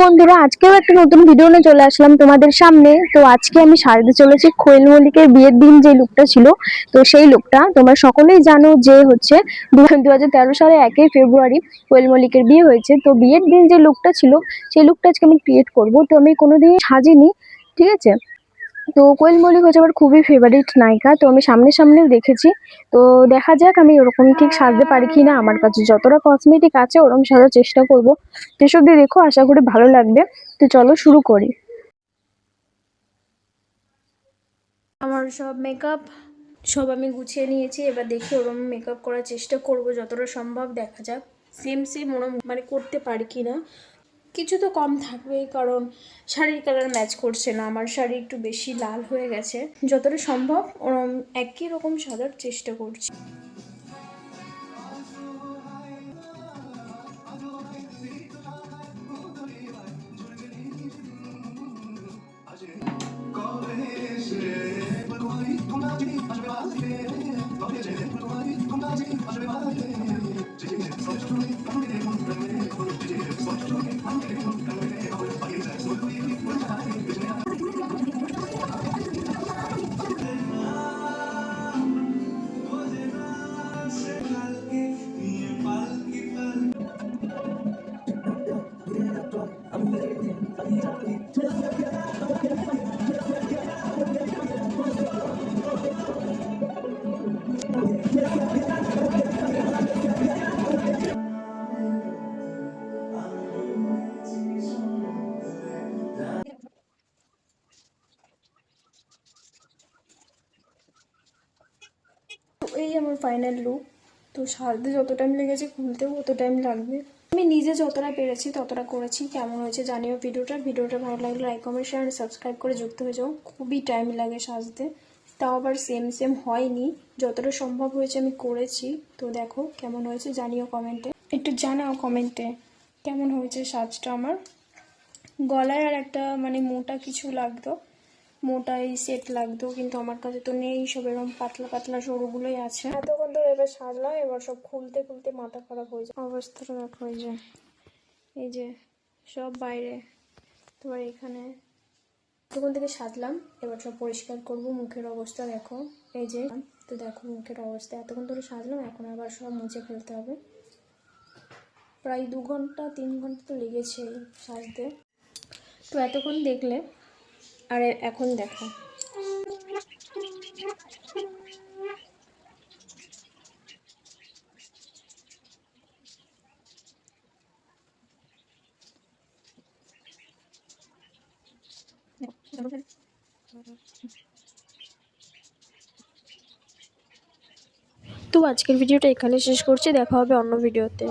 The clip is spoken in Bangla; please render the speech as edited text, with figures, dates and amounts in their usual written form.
বন্ধুরা, আজকেও একটা নতুন ভিডিও নিয়ে চলে আসলাম তোমাদের সামনে। তো আজকে আমি সাজতে চলেছি কোয়েল মল্লিকের বিয়ের দিন যে লুকটা ছিল, তো সেই লুকটা তোমরা সকলেই জানো যে হচ্ছে 2013 সালে 1 ফেব্রুয়ারি কোয়েল মল্লিকের বিয়ে হয়েছে। তো বিয়ের দিন যে লুকটা ছিল সেই লুকটা আজকে আমি ক্রিয়েট করব। তো আমি কোনোদিন সাজিনি, ঠিক আছে। তো কোয়েল মল্লিক হচ্ছে আমার খুবই ফেভারিট নায়িকা, তো আমি সামনে সামনে দেখেছি। তো দেখা যাক আমি ওরকম ঠিক সাজতে পারি কিনা। আমার কাছে যতটা কসমেটিক আছে ওরকম সাজার চেষ্টা করব। সেসব দিয়ে দেখো, আশা করি ভালো লাগবে। তো চলো শুরু করি। আমার সব মেকআপ আমি গুছিয়ে নিয়েছি। এবার দেখি ওরকম মেকআপ করার চেষ্টা করব যতটা সম্ভব। দেখা যাক সেম ওরকম মানে করতে পারি কি না। কিছু তো কম থাকবেই, কারণ শাড়ির কালার ম্যাচ করছে না। আমার শাড়ি একটু বেশি লাল হয়ে গেছে। যতটা সম্ভব ওরকম একই রকম সাজার চেষ্টা করছি। এই আমার ফাইনাল লুক। তো সাজতে যত টাইম লেগেছে খুলতেও অত টাইম লাগবে। আমি নিজে যতটা পেরেছি ততটা করেছি। কেমন হয়েছে জানিও। ভিডিওটা ভালো লাগলে লাইক কমেন্ট শেয়ার সাবস্ক্রাইব করে যুক্ত হয়ে যাও। খুবই টাইম লাগে সাজতে, তাও আবার সেম হয়নি। যতটা সম্ভব হয়েছে আমি করেছি। তো দেখো কেমন হয়েছে জানিও কমেন্টে, একটু জানাও কমেন্টে কেমন হয়েছে সাজটা আমার। গলায় আর একটা মানে মোটা কিছু লাগতো, মোটা এই সেট লাগতো, কিন্তু আমার কাছে তো নেই। সব এরকম পাতলা পাতলা সরুগুলোই আছে। এতক্ষণ ধরে এবার সারলাম, এবার সব খুলতে খুলতে মাথা খারাপ হয়ে যায়। অবস্থাটা দেখো, এই যে সব বাইরে। তোমার এখানে এতক্ষণ থেকে সাজলাম, এবার সব পরিষ্কার করব। মুখের অবস্থা দেখো, এই যে। তো দেখো মুখের অবস্থা, এতক্ষণ ধরে সাজলাম, এখন আবার সব মুছে ফেলতে হবে। প্রায় 2 ঘন্টা 3 ঘন্টা তো লেগেছে সাজতে। তো এতক্ষণ দেখলে, আর এখন দেখো। তো আজকের ভিডিওটা এখানে শেষ করছি, দেখা হবে অন্য ভিডিওতে।